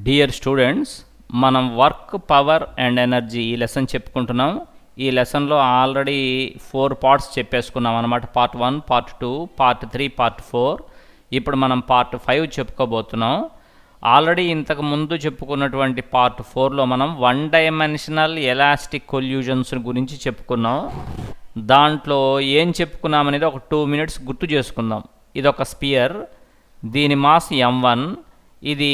Dear students, మనం work, power and energy ఈ lesson చెప్పుకుంటున్నాం. ఈ లెసన్లో ఆల్రెడీ 4 పార్ట్స్ చెప్పేసుకున్నాం అనమాట. Part 1, part 2, part 3, part 4. ఇప్పుడు మనం పార్ట్ 5 చెప్పుకోబోతున్నాం. ఆల్రెడీ ఇంతకు ముందు చెప్పుకున్నటువంటి పార్ట్ 4లో మనం 1 డైమెన్షనల్ ఎలాస్టిక్ కొల్యూజన్స్ గురించి చెప్పుకున్నాం. దాంట్లో ఏం చెప్పుకున్నాం అనేది ఒక 2 minutes గుర్తు చేసుకుందాం. ఇది ఒక స్పియర్, దీని మాస్ m1, ఇది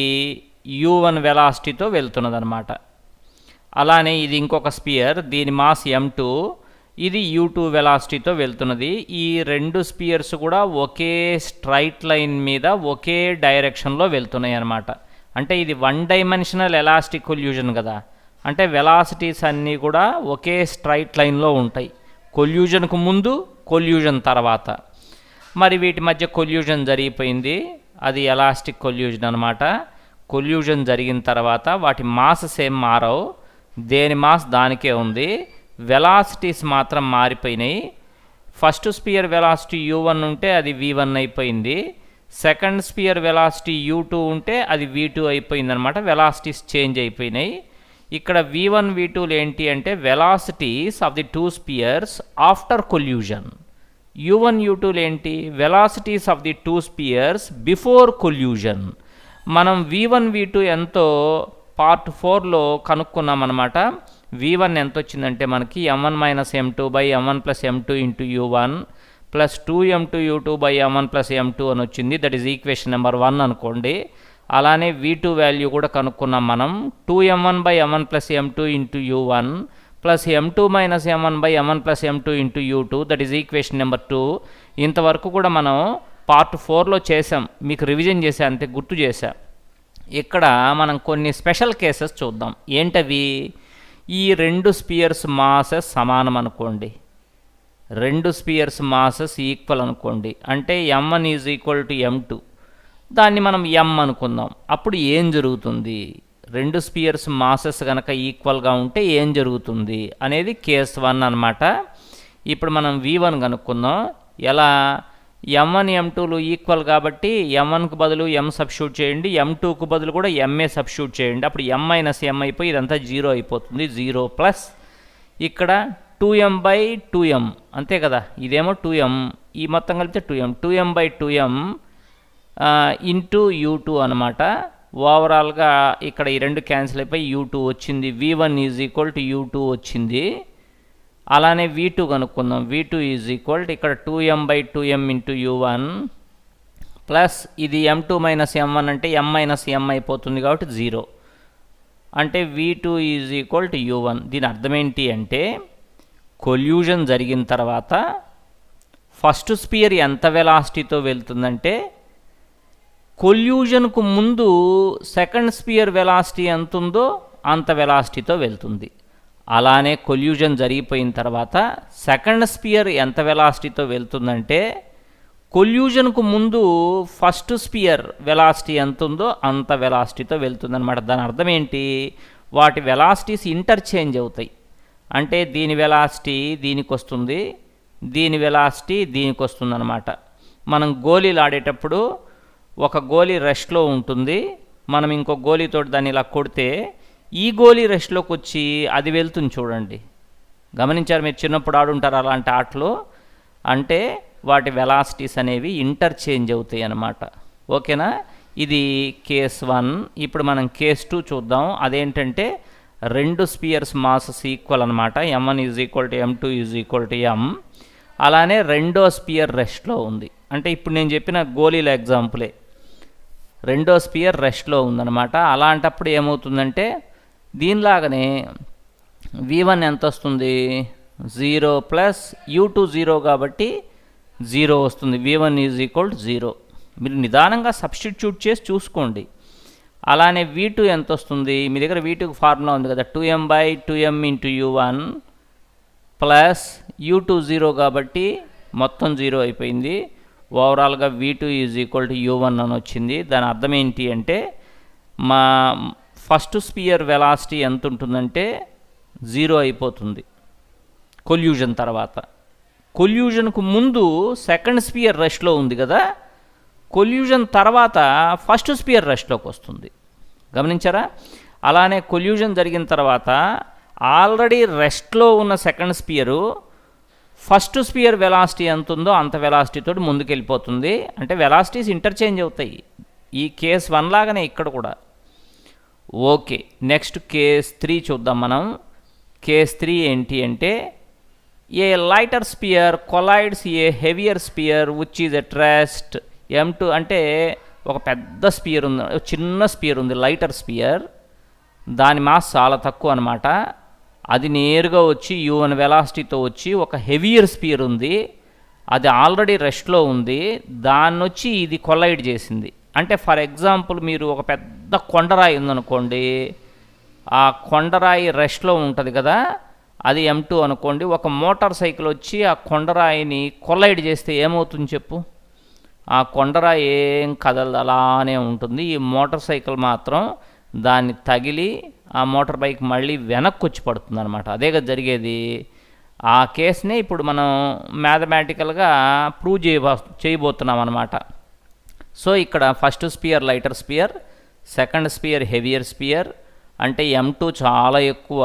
u1 వెలాసిటీతో వెళ్తున్నది అనమాట. అలానే ఇది ఇంకొక స్పియర్, దీని మాస్ m2, ఇది u2 వెలాసిటీతో వెళ్తున్నది. ఈ రెండు స్పియర్స్ కూడా ఒకే స్ట్రైట్ లైన్ మీద ఒకే డైరెక్షన్లో వెళ్తున్నాయి అన్నమాట. అంటే ఇది 1 డైమెన్షనల్ ఎలాస్టిక్ కొల్యూజన్ కదా, అంటే వెలాసిటీస్ అన్నీ కూడా ఒకే స్ట్రైట్ లైన్లో ఉంటాయి. కొల్యూజన్కు ముందు, కొల్యూజన్ తర్వాత. మరి వీటి మధ్య కొల్యూజన్ జరిగిపోయింది, అది ఎలాస్టిక్ కొల్యూజన్ అనమాట. కొల్యూజన్ జరిగిన తర్వాత వాటి మాసెస్ ఏం మారవు, దేని మాస్ దానికే ఉంది. వెలాసిటీస్ మాత్రం మారిపోయినాయి. ఫస్ట్ స్పియర్ వెలాసిటీ u1 ఉంటే అది v1 అయిపోయింది. సెకండ్ స్పియర్ వెలాసిటీ u2 ఉంటే అది v2 అయిపోయింది అనమాట. వెలాసిటీస్ చేంజ్ అయిపోయినాయి. ఇక్కడ v1 v2లు ఏంటి అంటే velocities of the 2 spheres after collision. u1 u2లు ఏంటి, velocities of the 2 spheres before collision. మనం v1 v2 ఎంతో పార్ట్ 4లో కనుక్కున్నాం అనమాట. v1 ఎంత వచ్చిందంటే మనకి m1 - m2 m1 + m2 × u1 plus 2m2 u2 m1 + m2 అని వచ్చింది. దట్ ఈజ్ ఈక్వేషన్ నెంబర్ 1 అనుకోండి. అలానే v2 వాల్యూ కూడా కనుక్కున్నాం మనం. 2m1 m1 + m2 × u1 plus m2 - m1 m1 + m2 × u2, that is equation number 2. ఇంతవరకు కూడా మనం పార్ట్ 4లో చేసాం, మీకు రివిజన్ చేసా అంతే, గుర్తు చేశా. ఇక్కడ మనం కొన్ని స్పెషల్ కేసెస్ చూద్దాం. ఏంటవి? ఈ రెండు స్పియర్స్ మాసెస్ సమానం అనుకోండి, రెండు స్పియర్స్ మాసెస్ ఈక్వల్ అనుకోండి. అంటే m1 = m2, దాన్ని మనం m అనుకుందాం. అప్పుడు ఏం జరుగుతుంది? రెండు స్పియర్స్ మాసెస్ కనుక ఈక్వల్గా ఉంటే ఏం జరుగుతుంది అనేది కేస్ 1 అనమాట. ఇప్పుడు మనం v1 కనుక్కుందాం. ఎలా? m1 m2లు ఈక్వల్ కాబట్టి m1కు బదులు m సబ్స్టిట్యూట్ చేయండి, m2కు బదులు కూడా ma సబ్స్టిట్యూట్ చేయండి. అప్పుడు m - m అయిపోయి ఇదంతా 0 అయిపోతుంది. 0 ప్లస్ ఇక్కడ 2m/2m, అంతే కదా. ఇదేమో 2m, ఈ మొత్తం కలిపితే 2m/2m ఇంటూ u2 అనమాట. ఓవరాల్గా ఇక్కడ ఈ రెండు క్యాన్సిల్ అయిపోయి u2 వచ్చింది. v1 = u2 వచ్చింది. అలానే v2 కనుక్కుందాం. v2 ఇక్కడ 2m/2m × u1 ప్లస్ ఇది m2 - m1 అంటే m - m అయిపోతుంది కాబట్టి 0. అంటే v2 = u1. దీని అర్థం ఏంటి అంటే కొల్యూజన్ జరిగిన తర్వాత ఫస్ట్ స్పియర్ ఎంత వెలాసిటీతో వెళ్తుందంటే కొల్యూజన్కు ముందు సెకండ్ స్పియర్ వెలాసిటీ ఎంత ఉందో అంత వెలాసిటీతో వెళ్తుంది. అలానే కొల్యూజన్ జరిగిపోయిన తర్వాత సెకండ్ స్పియర్ ఎంత వెలాసిటీతో వెళ్తుందంటే కొల్యూజన్కు ముందు ఫస్ట్ స్పియర్ వెలాసిటీ ఎంత ఉందో అంత వెలాసిటీతో వెళ్తుందన్నమాట. దాని అర్థం ఏంటి? వాటి వెలాసిటీస్ ఇంటర్చేంజ్ అవుతాయి. అంటే దీని వెలాసిటీ దీనికి వస్తుంది, దీని వెలాసిటీ దీనికి వస్తుంది అన్నమాట. మనం గోళీలు ఆడేటప్పుడు ఒక గోళీ రెస్ట్లో ఉంటుంది, మనం ఇంకో గోళీతో దాన్ని ఇలా కొడితే ఈ గోళీ రెస్ట్లోకి వచ్చి అది వెళ్తుంది. చూడండి, గమనించారు మీరు, చిన్నప్పుడు ఆడుంటారు అలాంటి ఆటలు. అంటే వాటి వెలాసిటీస్ అనేవి ఇంటర్చేంజ్ అవుతాయి అన్నమాట. ఓకేనా? ఇది కేస్ 1. ఇప్పుడు మనం కేస్ 2 చూద్దాం. అదేంటంటే రెండు స్పియర్స్ మాసెస్ ఈక్వల్ అనమాట. m1 = m2 m. అలానే రెండో స్పియర్ రెస్ట్లో ఉంది. అంటే ఇప్పుడు నేను చెప్పిన గోళీల ఎగ్జాంపులే. రెండో స్పియర్ రెస్ట్లో ఉందన్నమాట. అలాంటప్పుడు ఏమవుతుందంటే దీనిలాగానే v1 ఎంత వస్తుంది? 0 ప్లస్ u2 0 కాబట్టి 0 వస్తుంది. v1 = 0. మీరు నిదానంగా సబ్స్టిట్యూట్ చేసి చూసుకోండి. అలానే v2 ఎంత వస్తుంది? మీ దగ్గర v2కి ఫార్ములా ఉంది కదా, 2m/2m × u1 ప్లస్ u2 0 కాబట్టి మొత్తం 0 అయిపోయింది. ఓవరాల్గా v2 = u1 అని వచ్చింది. దాని అర్థం ఏంటి అంటే మా ఫస్ట్ స్పియర్ వెలాసిటీ ఎంత ఉంటుందంటే 0 అయిపోతుంది కొల్యూజన్ తర్వాత. కొల్యూజన్కు ముందు సెకండ్ స్పియర్ రెస్ట్లో ఉంది కదా, కొల్యూజన్ తర్వాత ఫస్ట్ స్పియర్ రెస్ట్లోకి వస్తుంది. గమనించారా? అలానే కొల్యూజన్ జరిగిన తర్వాత ఆల్రెడీ రెస్ట్లో ఉన్న second sphere first sphere velocity ఎంత ఉందో అంత వెలాసిటీతో ముందుకెళ్ళిపోతుంది. అంటే వెలాసిటీస్ ఇంటర్చేంజ్ అవుతాయి. ఈ కేస్ 1 లాగానే ఇక్కడ కూడా. ఓకే, నెక్స్ట్ కేస్ 3 చూద్దాం మనం. కేస్ 3 ఏంటి అంటే a lighter sphere collides a heavier sphere which is at rest M2. అంటే ఒక పెద్ద స్పియర్ ఉంది, చిన్న స్పియర్ ఉంది, లైటర్ స్పియర్, దాని మాస్ చాలా తక్కువ అనమాట. అది నేరుగా వచ్చి u1 వెలాసిటీతో వచ్చి ఒక హెవియర్ స్పియర్ ఉంది, అది ఆల్రెడీ రెస్ట్లో ఉంది, దాన్ని వచ్చి ఇది కొలైడ్ చేసింది. అంటే ఫర్ ఎగ్జాంపుల్ మీరు ఒక పెద్ద కొండరాయి ఉందనుకోండి, ఆ కొండరాయి రెస్ట్లో ఉంటుంది కదా, అది M2 అనుకోండి. ఒక మోటార్ సైకిల్ వచ్చి ఆ కొండరాయిని కొలైడ్ చేస్తే ఏమవుతుంది చెప్పు? ఆ కొండరాయి ఏం కదలదు, అలానే ఉంటుంది. ఈ మోటార్ సైకిల్ మాత్రం దాన్ని తగిలి ఆ మోటార్ బైక్ మళ్ళీ వెనక్కి వచ్చి పడుతుంది అనమాట. అదే కదా జరిగేది. ఆ కేసుని ఇప్పుడు మనం మ్యాథమెటికల్గా ప్రూవ్ చేయబోతున్నాం అనమాట. సో ఇక్కడ first sphere lighter sphere, second sphere heavier sphere. అంటే M2 చాలా ఎక్కువ,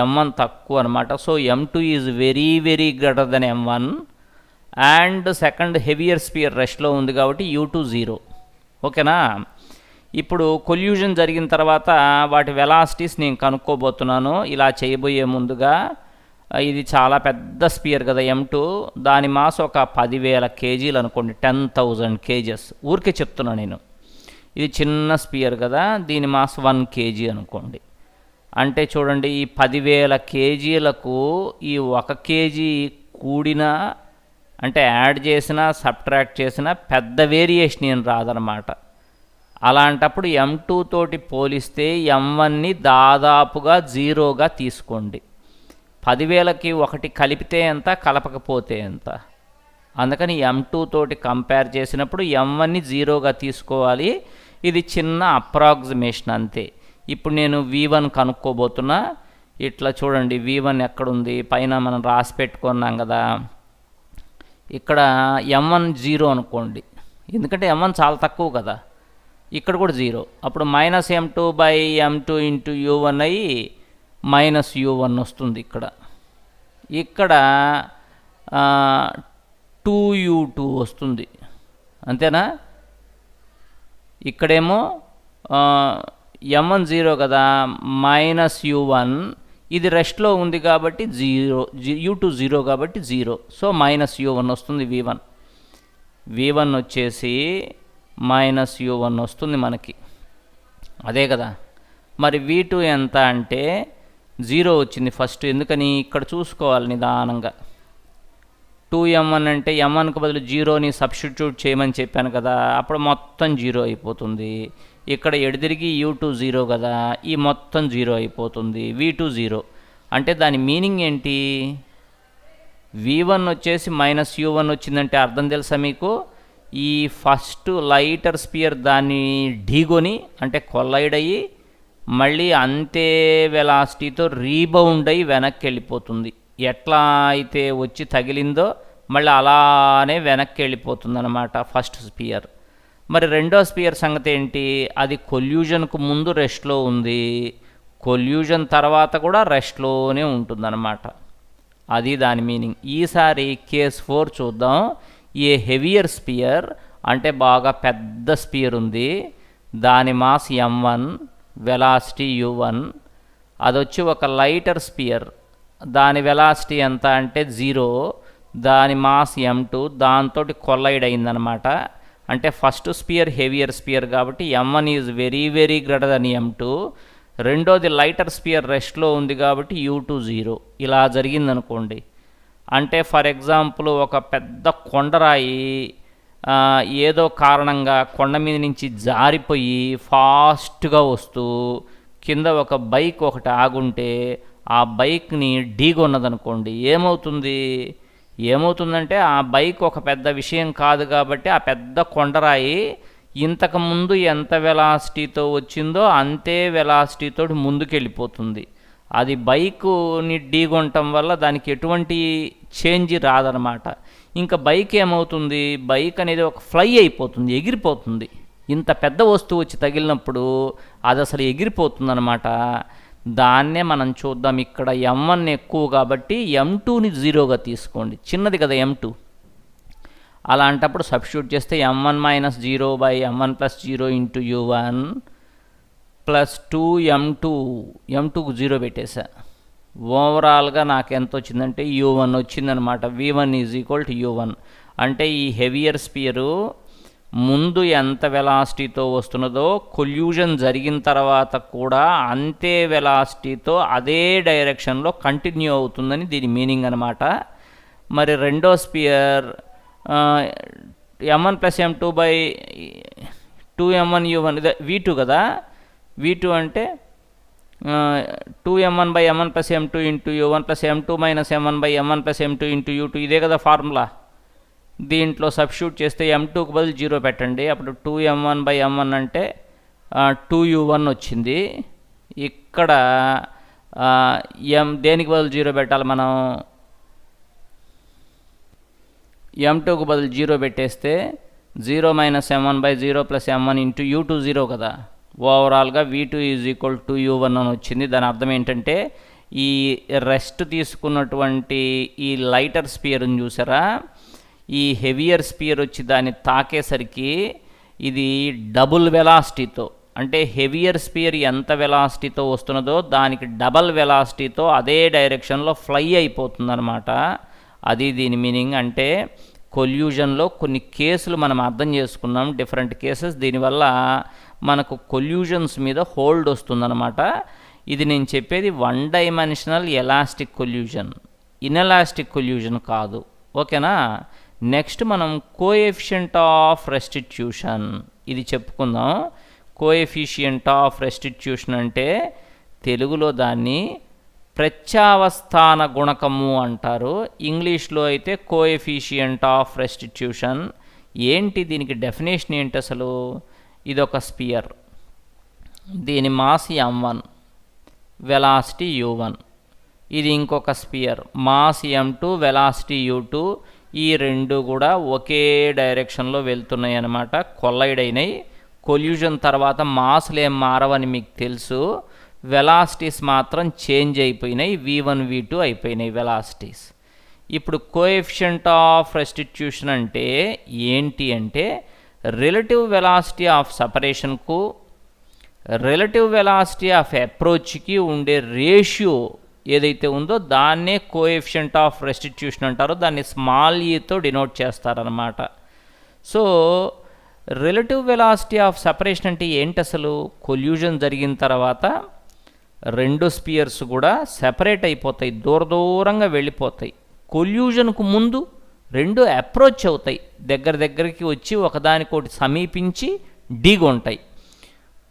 M1 తక్కువ అనమాట. So M2 is very very greater then M1. And second heavier sphere రెస్ట్లో ఉంది కాబట్టి U2 0. ఓకేనా? ఇప్పుడు కొల్యూజన్ జరిగిన తర్వాత వాటి వెలాసిటీస్ నేను కనుక్కోబోతున్నాను. ఇలా చేయబోయే ముందుగా ఇది చాలా పెద్ద స్పియర్ కదా M2, దాని మాస్ ఒక 10,000 కేజీలు అనుకోండి, 10,000 kgs. ఊరికే చెప్తున్నాను నేను. ఇది చిన్న స్పియర్ కదా, దీని మాస్ 1 kg అనుకోండి. అంటే చూడండి, ఈ 10,000 కేజీలకు ఈ 1 kg కూడినా అంటే యాడ్ చేసినా సబ్ట్రాక్ట్ చేసినా పెద్ద వేరియేషన్ ఏం రాదనమాట. అలాంటప్పుడు M2 తోటి పోలిస్తే M1ని దాదాపుగా 0గా తీసుకోండి. 10,000కి 1 కలిపితే ఎంత, కలపకపోతే ఎంత. అందుకని M2 తోటి కంపేర్ చేసినప్పుడు M1ని 0గా తీసుకోవాలి. ఇది చిన్న అప్రాక్సిమేషన్ అంతే. ఇప్పుడు నేను V1 కనుక్కోబోతున్నా. ఇట్లా చూడండి, V1 ఎక్కడుంది, పైన మనం రాసి పెట్టుకున్నాం కదా. ఇక్కడ M1 0 అనుకోండి, ఎందుకంటే M1 చాలా తక్కువ కదా. ఇక్కడ కూడా 0. అప్పుడు -M2/M2 ఇంటూ U1 అయ్యి -U1 వస్తుంది. ఇక్కడ 2U2 వస్తుంది, అంతేనా? ఇక్కడేమో M1 0 కదా, -U1, ఇది రెస్ట్లో ఉంది కాబట్టి 0, U2 0 కాబట్టి 0. సో -U1 వస్తుంది V1 వచ్చేసి -U1 వస్తుంది మనకి, అదే కదా. మరి V2 ఎంత అంటే 0 వచ్చింది ఫస్ట్. ఎందుకని ఇక్కడ చూసుకోవాలి నిదానంగా. 2M1 అంటే M1కి బదులు 0ని సబ్స్టిట్యూట్ చేయమని చెప్పాను కదా, అప్పుడు మొత్తం 0 అయిపోతుంది. ఇక్కడ ఎడదిరిగి U2 0 కదా, ఈ మొత్తం 0 అయిపోతుంది. V2 0 అంటే దాని మీనింగ్ ఏంటి? V1 వచ్చేసి -U1 వచ్చిందంటే అర్థం తెలుసా మీకు? ఈ ఫస్ట్ లైటర్ స్పియర్ దాన్ని ఢీగొని అంటే కొల్లైడ్ అయ్యి మళ్ళీ అంతే వెలాసిటీతో రీబౌండ్ అయ్యి వెనక్కి వెళ్ళిపోతుంది. ఎట్లా అయితే వచ్చి తగిలిందో మళ్ళీ అలానే వెనక్కి వెళ్ళిపోతుంది అన్నమాట ఫస్ట్ స్పియర్. మరి రెండో స్పియర్ సంగతి ఏంటి? అది కొల్యూజన్కు ముందు రెస్ట్లో ఉంది, కొల్యూజన్ తర్వాత కూడా రెస్ట్లోనే ఉంటుందన్నమాట. అది దాని మీనింగ్. ఈసారి కేస్ 4 చూద్దాం. ఏ హెవియర్ స్పియర్ అంటే బాగా పెద్ద స్పియర్ ఉంది, దాని మాస్ M1, వెలాసిటీ U1. అదొచ్చి ఒక లైటర్ స్పియర్, దాని వెలాసిటీ ఎంత అంటే 0, దాని మాస్ M2, దాంతో కొల్లైడ్ అయిందనమాట. అంటే ఫస్ట్ స్పియర్ హెవియర్ స్పియర్ కాబట్టి M1 is very very greater then M2. రెండోది లైటర్ స్పియర్ రెస్ట్లో ఉంది కాబట్టి U2 0. ఇలా జరిగిందనుకోండి. అంటే ఫర్ ఎగ్జాంపుల్ ఒక పెద్ద కొండరాయి ఏదో కారణంగా కొండ మీద నుంచి జారిపోయి ఫాస్ట్గా వస్తూ కింద ఒక బైక్ ఒకటి ఆగుంటే ఆ బైక్ని ఢీగొన్నదనుకోండి, ఏమవుతుందంటే ఆ బైక్ ఒక పెద్ద విషయం కాదు కాబట్టి ఆ పెద్ద కొండరాయి ఇంతకుముందు ఎంత వెలాసిటీతో వచ్చిందో అంతే వెలాసిటీతో ముందుకెళ్ళిపోతుంది. అది బైకుని ఢీగొనటం వల్ల దానికి ఎటువంటి చేంజ్ రాదనమాట. ఇంకా బైక్ ఏమవుతుంది, బైక్ అనేది ఒక ఫ్లై అయిపోతుంది, ఎగిరిపోతుంది. ఇంత పెద్ద వస్తువు వచ్చి తగిలినప్పుడు అది అసలు ఎగిరిపోతుందన్నమాట. దాన్నే మనం చూద్దాం. ఇక్కడ m1 ఎక్కువ కాబట్టి m2ని 0గా తీసుకోండి, చిన్నది కదా m2. అలాంటప్పుడు సబ్స్టిట్యూట్ చేస్తే m1 - 0 by m1 + 0 into u1 plus 2m2, m2కు 0 పెట్టేసా. ఓవరాల్గా నాకు ఎంత వచ్చిందంటే u1 వచ్చిందనమాట. v1 = u1. అంటే ఈ హెవియర్ స్పియరు ముందు ఎంత వెలాసిటీతో వస్తున్నదో కొల్యూజన్ జరిగిన తర్వాత కూడా అంతే వెలాసిటీతో అదే డైరెక్షన్లో కంటిన్యూ అవుతుందని దీని మీనింగ్ అనమాట. మరి రెండో spear m1 + m2 by 2m1 u1 v2 కదా. v2 అంటే 2m1 by m1 + m2 into u1 plus m2 - m1 by m1 + m2 into u2. ఇదే కదా ఫార్ములా. దీంట్లో సబ్స్టిట్యూట్ చేస్తే m2కు బదులు 0 పెట్టండి. అప్పుడు 2m1 బై m1 అంటే 2u1 వచ్చింది. ఇక్కడ దేనికి బదులు 0 పెట్టాలి మనం? m2కు బదులు 0 పెట్టేస్తే 0 - m1 by 0 plus m1 into u2 0 కదా. ఓవరాల్గా v2 = u1 అని వచ్చింది. దాని అర్థం ఏంటంటే ఈ రెస్ట్ తీసుకున్నటువంటి ఈ లైటర్ స్పియర్ని చూసారా, ఈ హెవియర్ స్పియర్ వచ్చి దాన్ని తాకేసరికి ఇది డబుల్ వెలాసిటీతో, అంటే హెవియర్ స్పియర్ ఎంత వెలాసిటీతో వస్తున్నదో దానికి డబల్ వెలాసిటీతో అదే డైరెక్షన్లో ఫ్లై అయిపోతుందన్నమాట. అది దీని మీనింగ్. అంటే కొల్యూజన్లో కొన్ని కేసులు మనం అర్థం చేసుకున్నాం, డిఫరెంట్ కేసెస్. దీనివల్ల మనకు కొల్యూజన్స్ మీద హోల్డ్ వస్తుందన్నమాట. ఇది నేను చెప్పేది 1 dimensional elastic collusion, inelastic collusion కాదు. ఓకేనా? నెక్స్ట్ మనం కోఎఫిషియంట్ ఆఫ్ రెస్టిట్యూషన్ ఇది చెప్పుకుందాం. కోఎఫిషియంట్ ఆఫ్ రెస్టిట్యూషన్ అంటే తెలుగులో దాన్ని ప్రత్యావస్థాన గుణకము అంటారు. ఇంగ్లీష్లో అయితే కోఎఫిషియంట్ ఆఫ్ రెస్టిట్యూషన్. ఏంటి దీనికి డెఫినేషన్ ఏంటి అసలు? ఇదొక స్పియర్, దీని మాస్ m1, వెలాసిటీ u1. ఇది ఇంకొక spear, mass m2, velocity u2. ఈ రెండు కూడా ఒకే డైరెక్షన్లో వెళ్తున్నాయి అన్నమాట, కొల్లైడ్ అయినాయి. కొల్యూజన్ తర్వాత మాస్లు ఏం మారవని మీకు తెలుసు, వెలాసిటీస్ మాత్రం చేంజ్ అయిపోయినాయి, v1 v2 అయిపోయినాయి వెలాసిటీస్. ఇప్పుడు కోఎఫిషియంట్ ఆఫ్ రెస్టిట్యూషన్ అంటే ఏంటి అంటే రిలేటివ్ వెలాసిటీ ఆఫ్ సపరేషన్కు రిలేటివ్ వెలాసిటీ ఆఫ్ అప్రోచ్కి ఉండే రేషియో ఏదైతే ఉందో దాన్నే కోఎఫిషియంట్ ఆఫ్ రెస్టిట్యూషన్ అంటారు. దాన్ని స్మాల్ ఈతో డినోట్ చేస్తారనమాట. So relative velocity of separation అంటే ఏంటి అసలు? కొల్యూజన్ జరిగిన తర్వాత రెండు స్పియర్స్ కూడా సెపరేట్ అయిపోతాయి, దూరంగా వెళ్ళిపోతాయి. కొల్యూజన్కు ముందు రెండు అప్రోచ్ అవుతాయి, దగ్గరికి వచ్చి ఒకదానికొకటి సమీపించి ఢీగొంటాయి.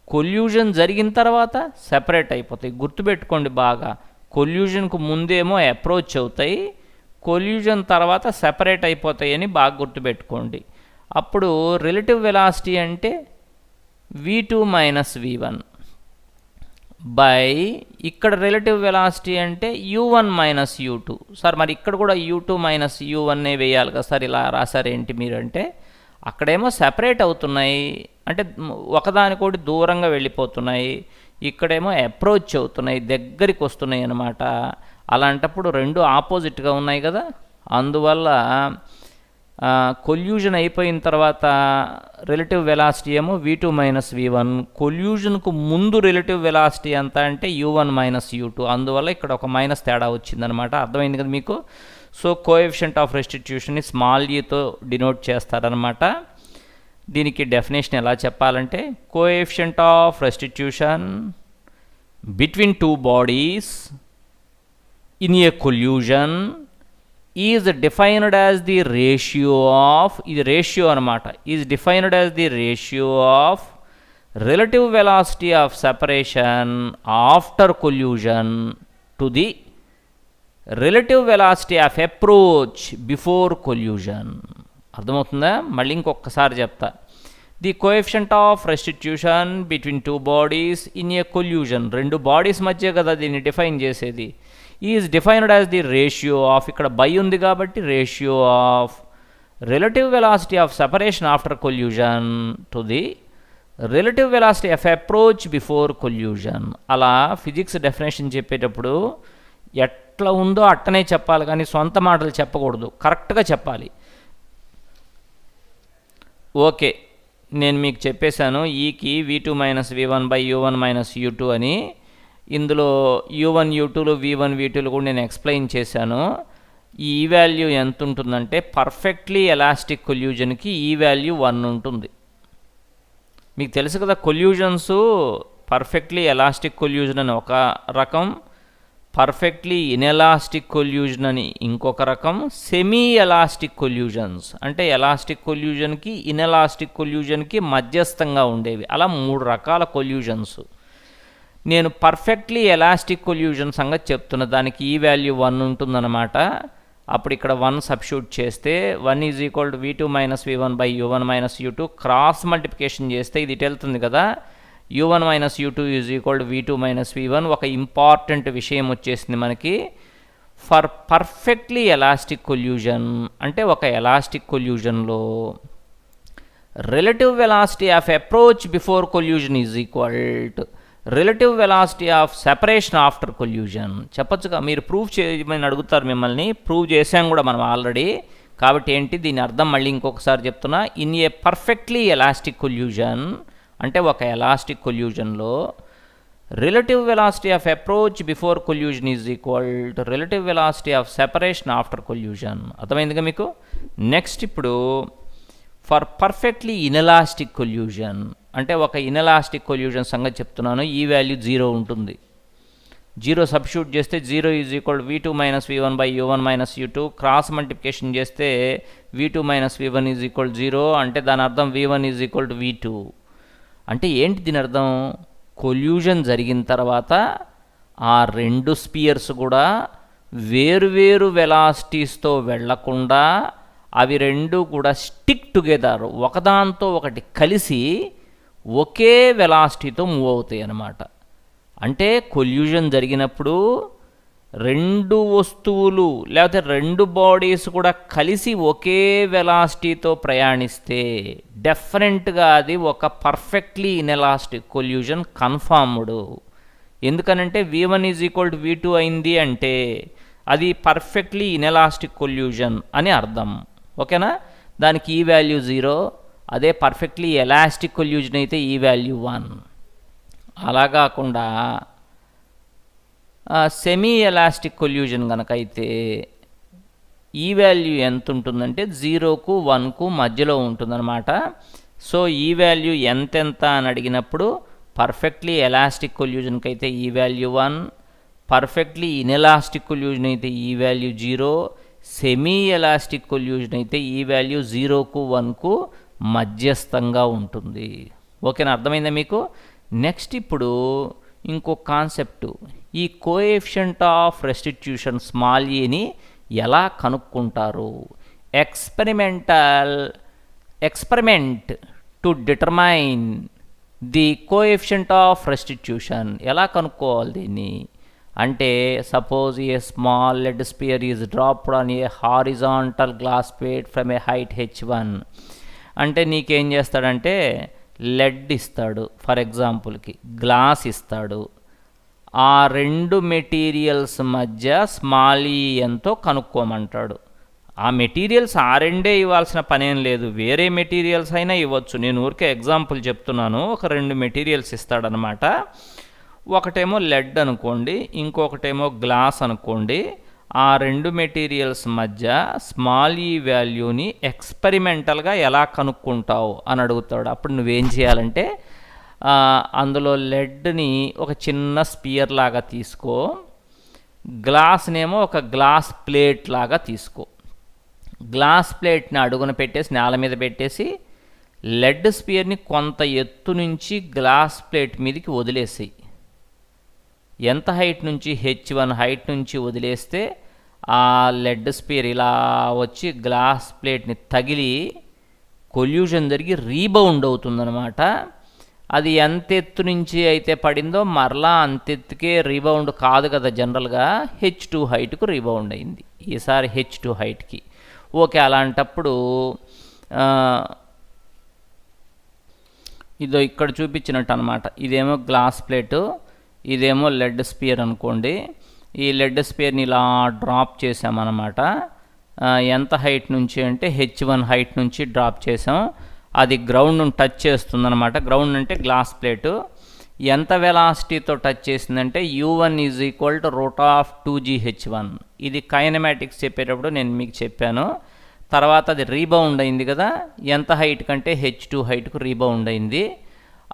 కొల్యూజన్ జరిగిన తర్వాత సెపరేట్ అయిపోతాయి. గుర్తుపెట్టుకోండి బాగా, కొల్యూజన్కు ముందేమో అప్రోచ్ అవుతాయి, కొల్యూజన్ తర్వాత సెపరేట్ అయిపోతాయి అని బాగా గుర్తుపెట్టుకోండి. అప్పుడు రిలేటివ్ వెలాసిటీ అంటే v2 - v1 బై ఇక్కడ రిలేటివ్ వెలాసిటీ అంటే u1 - u2. సార్ మరి ఇక్కడ కూడా u2 - u1 వేయాలి కదా సార్, ఇలా రాసారేంటి మీరు అంటే, అక్కడేమో సెపరేట్ అవుతున్నాయి అంటే ఒకదానికోటి దూరంగా వెళ్ళిపోతున్నాయి, ఇక్కడేమో అప్రోచ్ అవుతున్నాయి, దగ్గరికి వస్తున్నాయి అన్నమాట. అలాంటప్పుడు రెండు ఆపోజిట్గా ఉన్నాయి కదా. అందువల్ల కొల్యూజన్ అయిపోయిన తర్వాత రిలేటివ్ వెలాసిటీ ఏమో v2 - v1, కొల్యూజన్కు ముందు రిలేటివ్ వెలాసిటీ ఎంత అంటే u1 - u2. అందువల్ల ఇక్కడ ఒక మైనస్ తేడా వచ్చిందనమాట. అర్థమైంది కదా మీకు? సో కోఎఫిషియంట్ ఆఫ్ రెస్టిట్యూషన్ని స్మాల్ ఈతో డినోట్ చేస్తారనమాట. దీనికి డెఫినేషన్ ఎలా చెప్పాలంటే coefficient of restitution between two bodies in a collision is defined as the ratio of, ఇది రేషియో అనమాట, is defined as the ratio of relative velocity of separation after collusion to the relative velocity of approach before collusion. అర్థమవుతుందా? మళ్ళీ ఇంకొకసారి చెప్తా. The coefficient of restitution between two bodies in a collusion, రెండు bodies మధ్య కదా దీన్ని define చేసేది. Is defined as the ratio of, ఇక్కడ బై ఉంది కాబట్టి ratio of relative velocity of separation after collusion to the relative velocity of approach before collusion. అలా physics definition చెప్పేటప్పుడు ఎట్లా ఉందో అట్టనే చెప్పాలి, కానీ సొంత మాటలు చెప్పకూడదు, కరెక్ట్గా చెప్పాలి. ఓకే, నేను మీకు చెప్పేశాను ఈకి v2 minus v1 by u1 minus u2 అని. ఇందులో u1 u2లు v1 v2లు కూడా నేను ఎక్స్ప్లెయిన్ చేశాను. ఈ వాల్యూ ఎంత ఉంటుందంటే పర్ఫెక్ట్లీ ఎలాస్టిక్ కొల్యూజన్కి ఈ వాల్యూ 1 ఉంటుంది. మీకు తెలుసు కదా, కొల్యూజన్స్ పర్ఫెక్ట్లీ ఎలాస్టిక్ కొల్యూజన్ అని ఒక రకం, పర్ఫెక్ట్లీ ఇన్ఎలాస్టిక్ కొల్యూజన్ అని ఇంకొక రకం, సెమీ ఎలాస్టిక్ కొల్యూజన్స్ అంటే ఎలాస్టిక్ కొల్యూజన్కి ఇన్ఎలాస్టిక్ కొల్యూజన్కి మధ్యస్థంగా ఉండేవి. అలా 3 రకాల కొల్యూజన్స్. నేను పర్ఫెక్ట్లీ ఎలాస్టిక్ కొల్యూజన్ సంగతి చెప్తున్న, దానికి ఈ వాల్యూ 1 ఉంటుందన్నమాట. అప్పుడు ఇక్కడ 1 సబ్స్టిట్యూట్ చేస్తే 1 is equal to v2 minus v1 by u1 minus u2 cross multiplication చేస్తే ఇది ఇటు వెళ్తుంది కదా, u1 minus u2 is equal to v2 minus v1. ఒక ఇంపార్టెంట్ విషయం వచ్చేసింది మనకి. ఫర్ పర్ఫెక్ట్లీ ఎలాస్టిక్ కొల్యూజన్ అంటే ఒక ఎలాస్టిక్ కొల్యూజన్లో relative velocity of approach before collision is equal to relative velocity of separation after collision. చెప్పచ్చుగా, మీరు ప్రూవ్ చేయమని అడుగుతారు మిమ్మల్ని, ప్రూవ్ చేసాం కూడా మనం ఆల్రెడీ. కాబట్టి ఏంటి దీని అర్థం మళ్ళీ ఇంకొకసారి చెప్తున్నా. In a perfectly elastic collision అంటే ఒక ఎలాస్టిక్ కొల్యూజన్లో relative velocity of approach before collision is equal to relative velocity of separation after collision. అర్థమైందిగా మీకు? నెక్స్ట్ ఇప్పుడు ఫర్ పర్ఫెక్ట్లీ ఇన్ఎలాస్టిక్ కొల్యూజన్ అంటే ఒక ఇన్ఎలాస్టిక్ కొల్యూజన్ సంగతి చెప్తున్నాను. ఈ వాల్యూ 0 ఉంటుంది. 0 సబ్స్టిట్యూట్ చేస్తే 0 is equal v2 minus v1 by u1 minus u2 cross multiplication చేస్తే v2 minus v1 is equal 0 అంటే దాని అర్థం v1 is equal to v2. అంటే ఏంటి దీని అర్థం? కొల్యూజన్ జరిగిన తర్వాత ఆ 2 స్పియర్స్ కూడా వేరువేరు వెలాసిటీస్తో వెళ్లకుండా అవి 2 కూడా స్టిక్ టుగెదర్, ఒకదాంతో ఒకటి కలిసి ఒకే వెలాసిటీతో మూవ్ అవుతాయి అన్నమాట. అంటే కొల్యూజన్ జరిగినప్పుడు 2 వస్తువులు లేకపోతే 2 బాడీస్ కూడా కలిసి ఒకే వెలాసిటీతో ప్రయాణిస్తే డెఫినెట్గా అది ఒక పర్ఫెక్ట్లీ ఇన్ఎలాస్టిక్ కొల్యూజన్ కన్ఫర్మ్డ్. ఎందుకనంటే v1 is equal to v2 అయింది అంటే అది పర్ఫెక్ట్లీ ఇన్ఎలాస్టిక్ కొల్యూజన్ అని అర్థం. ఓకేనా? దానికి ఈ వాల్యూ 0, అదే పర్ఫెక్ట్లీ ఎలాస్టిక్ కొల్యూజన్ అయితే ఈ వాల్యూ 1. అలా కాకుండా సెమీ ఎలాస్టిక్ కొల్యూజన్ కనుక అయితే ఈ వాల్యూ ఎంత ఉంటుందంటే 0కు 1కు మధ్యలో ఉంటుందన్నమాట. సో ఈ వాల్యూ ఎంతెంత అని అడిగినప్పుడు పర్ఫెక్ట్లీ ఎలాస్టిక్ కొల్యూజన్కి అయితే ఈ వాల్యూ 1, పర్ఫెక్ట్లీ ఇన్ఎలాస్టిక్ కొల్యూజన్ అయితే ఈ వాల్యూ 0, సెమీ ఎలాస్టిక్ కొల్యూజన్ అయితే ఈ వాల్యూ 0కు 1కు మధ్యస్థంగా ఉంటుంది. ఓకేనా? అర్థమైందా మీకు? నెక్స్ట్ ఇప్పుడు ఇంకో కాన్సెప్టు, ఈ కోఎఫిషియంట్ ఆఫ్ రెస్టిట్యూషన్ స్మాల్ ఏని ఎలా కనుక్కుంటారు? Experiment to determine the coefficient of restitution. ఎలా కనుక్కోవాలి దీన్ని అంటే, suppose a small lead sphere is dropped on a horizontal glass plate from a height h1. అంటే నీకేం చేస్తాడంటే లెడ్ ఇస్తాడు, ఫర్ ఎగ్జాంపుల్కి గ్లాస్ ఇస్తాడు. ఆ 2 మెటీరియల్స్ మధ్య స్మాల్ ఈ ఎంతో కనుక్కోమంటాడు. ఆ మెటీరియల్స్ ఆ 2 ఇవ్వాల్సిన పనేం లేదు, వేరే మెటీరియల్స్ అయినా ఇవ్వచ్చు. నేను ఊరికే ఎగ్జాంపుల్ చెప్తున్నాను. ఒక 2 మెటీరియల్స్ ఇస్తాడనమాట. ఒకటేమో లెడ్ అనుకోండి, ఇంకొకటేమో గ్లాస్ అనుకోండి. ఆ 2 మెటీరియల్స్ మధ్య స్మాల్ ఈ వాల్యూని ఎక్స్పెరిమెంటల్గా ఎలా కనుక్కుంటావు అని అడుగుతాడు. అప్పుడు నువ్వేం చేయాలంటే అందులో లెడ్ని ఒక చిన్న స్పియర్ లాగా తీసుకో, గ్లాస్నేమో ఒక గ్లాస్ ప్లేట్ లాగా తీసుకో. గ్లాస్ ప్లేట్ని అడుగున పెట్టేసి నేల మీద పెట్టేసి లెడ్ స్పియర్ని కొంత ఎత్తు నుంచి గ్లాస్ ప్లేట్ మీదకి వదిలేసి, ఎంత హైట్ నుంచి? h1 హైట్ నుంచి వదిలేస్తే ఆ లెడ్ స్పియర్ ఇలా వచ్చి గ్లాస్ ప్లేట్ని తగిలి కొల్యూషన్ జరిగి రీబౌండ్ అవుతుందన్నమాట. అది ఎంత ఎత్తు నుంచి అయితే పడిందో మరలా అంతెత్తుకే రీబౌండ్ కాదు కదా, జనరల్గా h2 హైట్కు రీబౌండ్ అయింది, ఈసారి h2 హైట్కి. ఓకే, అలాంటప్పుడు ఇదో ఇక్కడ చూపించినట్టు అనమాట. ఇదేమో గ్లాస్ ప్లేటు, ఇదేమో లెడ్ స్పియర్ అనుకోండి. ఈ లెడ్ స్పియర్ని ఇలా డ్రాప్ చేసామన్నమాట. ఎంత హైట్ నుంచి అంటే H1 హైట్ నుంచి డ్రాప్ చేసాం. అది గ్రౌండ్ను టచ్ చేస్తుందన్నమాట. గ్రౌండ్ అంటే గ్లాస్ ప్లేటు. ఎంత వెలాసిటీతో టచ్ చేసిందంటే U1 is equal to √2gH1. ఇది కైనమాటిక్స్ చెప్పేటప్పుడు నేను మీకు చెప్పాను. తర్వాత అది రీబౌండ్ అయింది కదా, ఎంత హైట్ కంటే H2 హైట్కు రీబౌండ్ అయింది.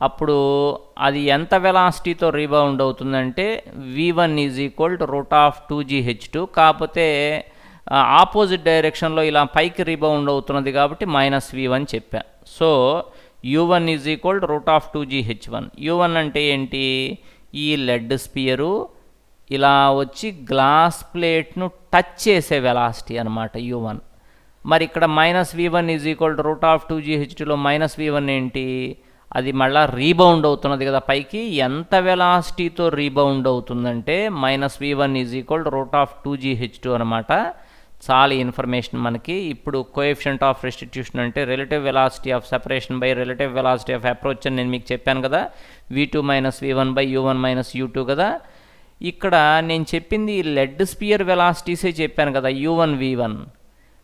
అప్పుడు అది ఎంత వెలాసిటీతో రీబౌండ్ అవుతుందంటే V1 is equal to √2gH2. కాకపోతే ఆపోజిట్ డైరెక్షన్లో ఇలా పైకి రీబౌండ్ అవుతున్నది కాబట్టి -V1 చెప్పా. So U1 is equal to √2gH1. U1 అంటే ఏంటి? ఈ లెడ్ స్పియరు ఇలా వచ్చి గ్లాస్ ప్లేట్ను టచ్ చేసే వెలాసిటీ అనమాట U1. మరి ఇక్కడ -V1 is equal to √2gH2లో -V1 ఏంటి? అది మళ్ళీ రీబౌండ్ అవుతున్నది కదా పైకి. ఎంత వెలాసిటీతో రీబౌండ్ అవుతుందంటే -V1 is equal to √2gH2 అనమాట. చాలా ఇన్ఫర్మేషన్ మనకి. ఇప్పుడు కోఎఫిషియంట్ ఆఫ్ రెస్టిట్యూషన్ అంటే relative velocity of separation by relative velocity of approach అని నేను మీకు చెప్పాను కదా. V2 - V1 by U1 - U2 కదా. ఇక్కడ నేను చెప్పింది లెడ్ స్పియర్ వెలాసిటీసే చెప్పాను కదా, U1 V1.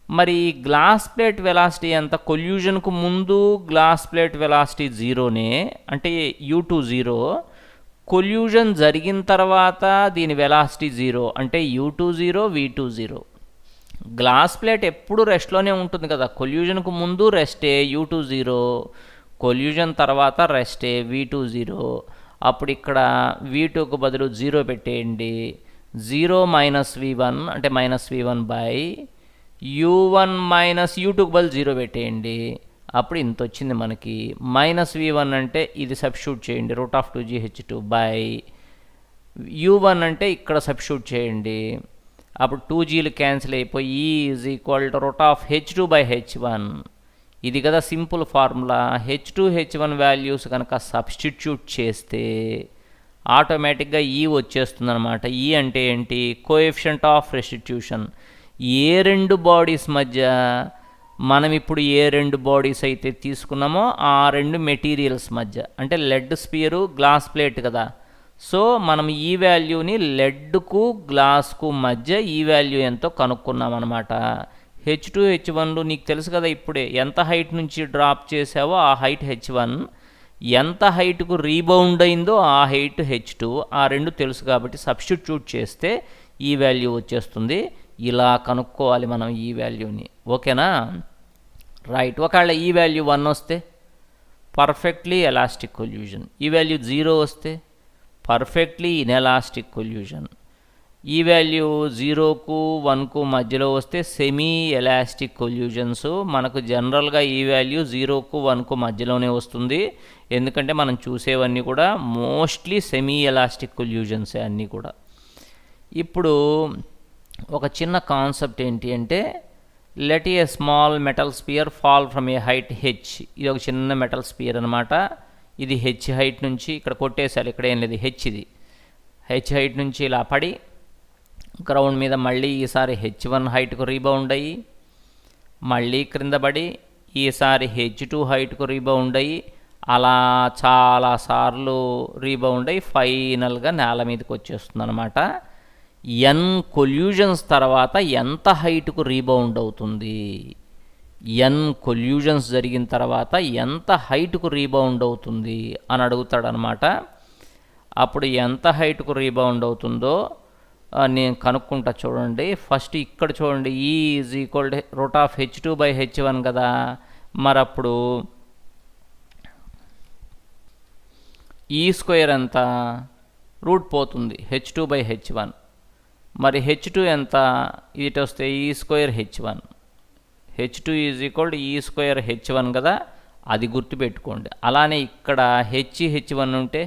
మరి గ్లాస్ ప్లేట్ వెలాసిటీ ఎంత? కొల్యూజన్కు ముందు గ్లాస్ ప్లేట్ వెలాసిటీ 0నే, అంటే U2 0. కొల్యూజన్ జరిగిన తర్వాత దీని వెలాసిటీ 0, అంటే U2 0, V2 0. గ్లాస్ ప్లేట్ ఎప్పుడు రెస్ట్లోనే ఉంటుంది కదా. కొల్యూజన్కు ముందు రెస్టే U2 0, కొల్యూజన్ తర్వాత రెస్టే V2 0. అప్పుడు ఇక్కడ V2కు బదులు 0 పెట్టేయండి. 0 - V1 అంటే -V1 బై U1 - U2కు బదులు 0 పెట్టేయండి. అప్పుడు ఇంత వచ్చింది మనకి. -V1 అంటే ఇది సబ్స్టిట్యూట్ చేయండి, √2gH2 బై U1 అంటే ఇక్కడ సబ్స్టిట్యూట్ చేయండి. అప్పుడు 2gలు క్యాన్సిల్ అయిపోయి E is equal to √H2 by H1. ఇది కదా simple formula. H2 H1 values కనుక సబ్స్టిట్యూట్ చేస్తే ఆటోమేటిక్గా E వచ్చేస్తుంది అనమాట. E అంటే ఏంటి? Coefficient of restitution. ఏ రెండు బాడీస్ మధ్య మనం ఇప్పుడు ఏ రెండు బాడీస్ అయితే తీసుకున్నామో ఆ రెండు మెటీరియల్స్ మధ్య, అంటే లెడ్ స్పియరు గ్లాస్ ప్లేట్ కదా. సో మనం ఈ వాల్యూని లెడ్కు గ్లాస్కు మధ్య ఈ వాల్యూ ఎంతో కనుక్కున్నాం అనమాట. H2 H1లు నీకు తెలుసు కదా. ఇప్పుడే ఎంత హైట్ నుంచి డ్రాప్ చేసావో ఆ హైట్ H1, ఎంత హైట్కు రీబౌండ్ అయిందో ఆ హైట్ H2. ఆ రెండు తెలుసు కాబట్టి సబ్స్టిట్యూట్ చేస్తే ఈ వాల్యూ వచ్చేస్తుంది. ఇలా కనుక్కోవాలి మనం ఈ వాల్యూని. ఓకేనా? రైట్. ఒకవేళ ఈ వాల్యూ 1 వస్తే పర్ఫెక్ట్లీ ఎలాస్టిక్ కొల్యూషన్. ఈ వాల్యూ 0 వస్తే పర్ఫెక్ట్లీ ఇన్ఎలాస్టిక్ కొల్యూషన్. ఈ వాల్యూ 0కు 1కు మధ్యలో వస్తే సెమీ ఎలాస్టిక్ కొల్యూజన్స్. మనకు జనరల్గా ఈ వాల్యూ 0కు 1కు మధ్యలోనే వస్తుంది. ఎందుకంటే మనం చూసేవన్నీ కూడా మోస్ట్లీ సెమీ ఎలాస్టిక్ కొల్యూజన్సే అన్నీ కూడా. ఇప్పుడు ఒక చిన్న కాన్సెప్ట్ ఏంటి అంటే, let a small metal sphere fall from a height H. ఇది ఒక చిన్న మెటల్ స్పియర్ అనమాట. ఇది H హైట్ నుంచి ఇక్కడ కొట్టేసారు, ఇక్కడ ఏం లేదు, ఇది H హైట్ నుంచి ఇలా పడి గ్రౌండ్ మీద మళ్ళీ ఈసారి H1 హైట్కు రీబౌండ్ అయ్యి మళ్ళీ క్రింద పడి ఈసారి H2 హైట్కు రీబౌండ్ అయ్యి అలా చాలాసార్లు రీబౌండ్ అయ్యి ఫైనల్గా నేల మీదకి వచ్చేస్తుంది అనమాట. ఎన్ కొల్యూజన్స్ తర్వాత ఎంత హైట్కు రీబౌండ్ అవుతుంది? ఎన్ కొల్యూజన్స్ జరిగిన తర్వాత ఎంత హైట్కు రీబౌండ్ అవుతుంది అని అడుగుతాడనమాట. అప్పుడు ఎంత హైట్కు రీబౌండ్ అవుతుందో నేను కనుక్కుంటా చూడండి. ఫస్ట్ ఇక్కడ చూడండి, E is equal to √H2 by H1 కదా. మరి అప్పుడు E² ఎంత? రూట్ పోతుంది, H2 బై H1. మరి H2 ఎంత? ఇటు వస్తే E² H1. H2 is equal to E² H1 కదా, అది గుర్తుపెట్టుకోండి. అలానే ఇక్కడ H1 ఉంటే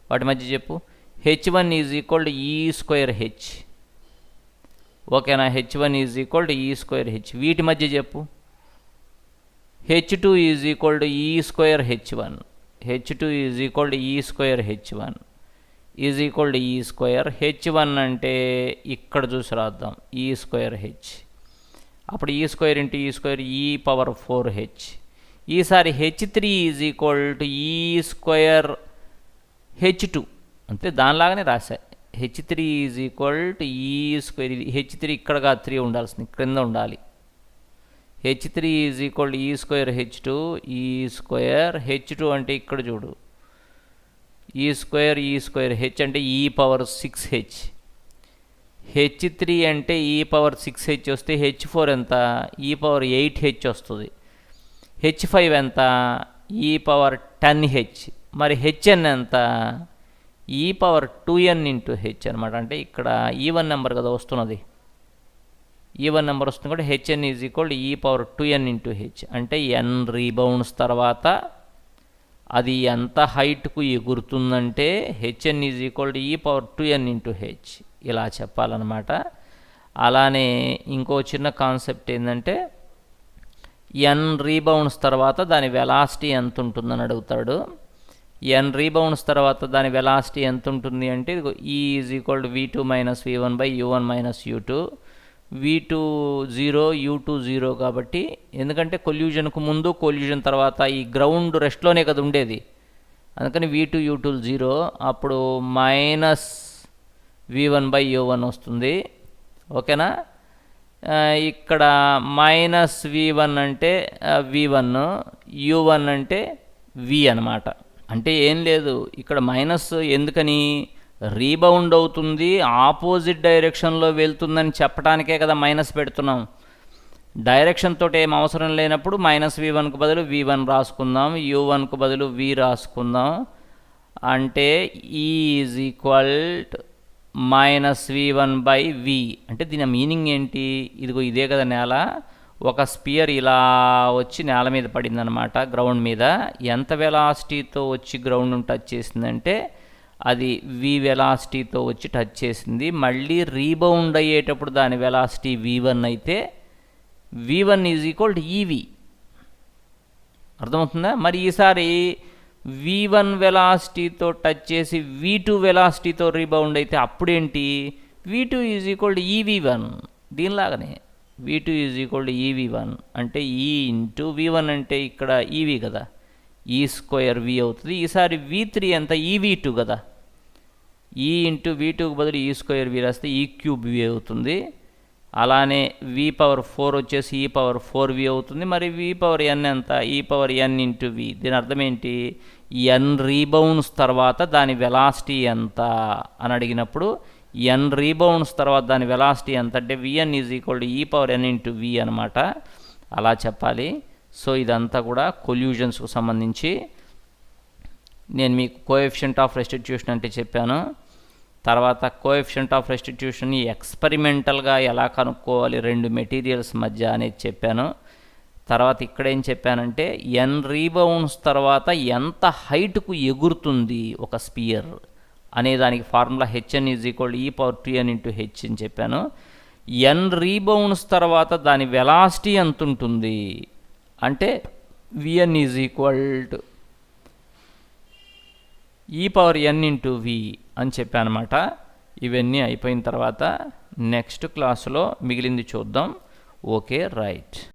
వాటి మధ్య చెప్పు. H1 is equal to E² H. ఓకేనా? H1 is equal to E² H. వీటి మధ్య చెప్పు. H2 is equal to E² H1. H2 is equal to E² H1 is equal to E². H1 అంటే ఇక్కడ చూసి రాద్దాం, E² H. అప్పుడు E² into E² E⁴H. ఈసారి H3 ఈజ్ ఈక్వల్ టు ఈ స్క్వేర్ H2 అంతే, దానిలాగానే రాశా. H3 ఈజ్ ఈక్వల్ టు ఈ square, H3 ఇక్కడ కాదు 3 ఉండాల్సింది, క్రింద ఉండాలి. H3 ఈజ్ ఈక్వల్ టు ఈ స్క్వేర్ H2, ఈ స్క్వేర్ H2 అంటే ఇక్కడ చూడు, ఈ స్క్వేర్ H అంటే ఈ పవర్ 6H. H3 అంటే ఈ పవర్ 6H వస్తే H4 ఎంత, ఈ పవర్ 8H వస్తుంది. H5 ఎంత, ఈ పవర్ 10H. మరి Hn ఎంత, ఈ పవర్ 2n ఇంటూ H అనమాట. అంటే ఇక్కడ ఈవన్ నెంబర్ కదా వస్తున్నది, ఈవన్ నెంబర్ వస్తుంది కూడా. Hn ఈజ్ ఈక్వల్ ఈ పవర్ 2n ఇంటూ H అంటే n రీబౌండ్స్ తర్వాత అది ఎంత హైట్కు ఎగురుతుందంటే Hn ఈజ్ ఈక్వల్ ఈ పవర్ 2n ఇంటూ H ఇలా చెప్పాలన్నమాట. అలానే ఇంకో చిన్న కాన్సెప్ట్ ఏంటంటే n రీబౌండ్స్ తర్వాత దాని వెలాసిటీ ఎంత ఉంటుందని అడుగుతాడు. n రీబౌండ్స్ తర్వాత దాని వెలాసిటీ ఎంత ఉంటుంది అంటే E is equal to V2 minus V1 by U1 minus U2. V2 0, U2 0 కాబట్టి, ఎందుకంటే కొల్యూజన్కు ముందు కొల్యూజన్ తర్వాత ఈ గ్రౌండ్ రెస్ట్లోనే కదా ఉండేది, అందుకని V2 U2 0. అప్పుడు మైనస్ V1 బై U1 వస్తుంది. ఓకేనా, ఇక్కడ మైనస్ V1 అంటే V1, U1 అంటే V అనమాట. అంటే ఏం లేదు, ఇక్కడ మైనస్ ఎందుకని, రీబౌండ్ అవుతుంది, ఆపోజిట్ డైరెక్షన్లో వెళ్తుందని చెప్పడానికే కదా మైనస్ పెడుతున్నాం. డైరెక్షన్ తోటి ఏం అవసరం లేనప్పుడు మైనస్ V1కు బదులు V1 రాసుకుందాం, U1కు బదులు V రాసుకుందాం. అంటే E is equal minus V1 by V. అంటే దీని మీనింగ్ ఏంటి, ఇదిగో ఇదే కదా నేల, ఒక స్పియర్ ఇలా వచ్చి నేల మీద పడిందనమాట, గ్రౌండ్ మీద. ఎంత వెలాసిటీతో వచ్చి గ్రౌండ్ను టచ్ చేసిందంటే అది V వెలాసిటీతో వచ్చి టచ్ చేసింది. మళ్ళీ రీబౌండ్ అయ్యేటప్పుడు దాని వెలాసిటీ V1 అయితే V1 is equal to EV. అర్థమవుతుందా? మరి ఈసారి V1 వెలాసిటీతో టచ్ చేసి V2 వెలాసిటీతో రీబౌండ్ అయితే అప్పుడేంటి, V2 is equal to EV1. దీనిలాగానే V2 is equal to EV1 అంటే E ఇంటూ V1 అంటే ఇక్కడ EV కదా, ఈ స్క్వేర్ V అవుతుంది. ఈసారి V3 ఎంత, EV2 కదా, E ఇంటూ V2కు బదులు ఈ స్క్వేర్ V రాస్తే ఈ క్యూబ్ V అవుతుంది. అలానే V పవర్ 4 వచ్చేసి ఈ పవర్ 4V అవుతుంది. మరి V పవర్ n ఎంత, ఈ పవర్ n ఇంటూ V. దీని అర్థం ఏంటి, n రీబౌండ్స్ తర్వాత దాని వెలాసిటీ ఎంత అని అడిగినప్పుడు n రీబౌండ్స్ తర్వాత దాని వెలాసిటీ ఎంత అంటే Vn ఈజ్ ఈక్వల్ టు ఈ పవర్ n ఇంటూ V అనమాట. అలా చెప్పాలి. సో ఇదంతా కూడా కొల్యూజన్స్కు సంబంధించి నేను మీకు కోఎఫిషియంట్ ఆఫ్ రెస్టిట్యూషన్ అంటే చెప్పాను. తర్వాత కోఎఫిషియంట్ ఆఫ్ రెస్టిట్యూషన్ని ఎక్స్పెరిమెంటల్గా ఎలా కనుక్కోవాలి రెండు మెటీరియల్స్ మధ్య అనేది చెప్పాను. తర్వాత ఇక్కడ ఏం చెప్పానంటే n రీబౌండ్స్ తర్వాత ఎంత హైట్కు ఎగురుతుంది ఒక స్పియర్ అనే దానికి ఫార్ములా Hn ఈజ్ ఈక్వల్ ఈ పవర్ 2n ఇంటూ H అని చెప్పాను. n రీబౌండ్స్ తర్వాత దాని వెలాసిటీ ఎంత ఉంటుంది అంటే Vn ఈజ్ ఈక్వల్ టు ఈ పవర్ n ఇంటూ V అని చెప్పాను అనమాట. ఇవన్నీ అయిపోయిన తర్వాత నెక్స్ట్ క్లాసులో మిగిలింది చూద్దాం. Okay, right.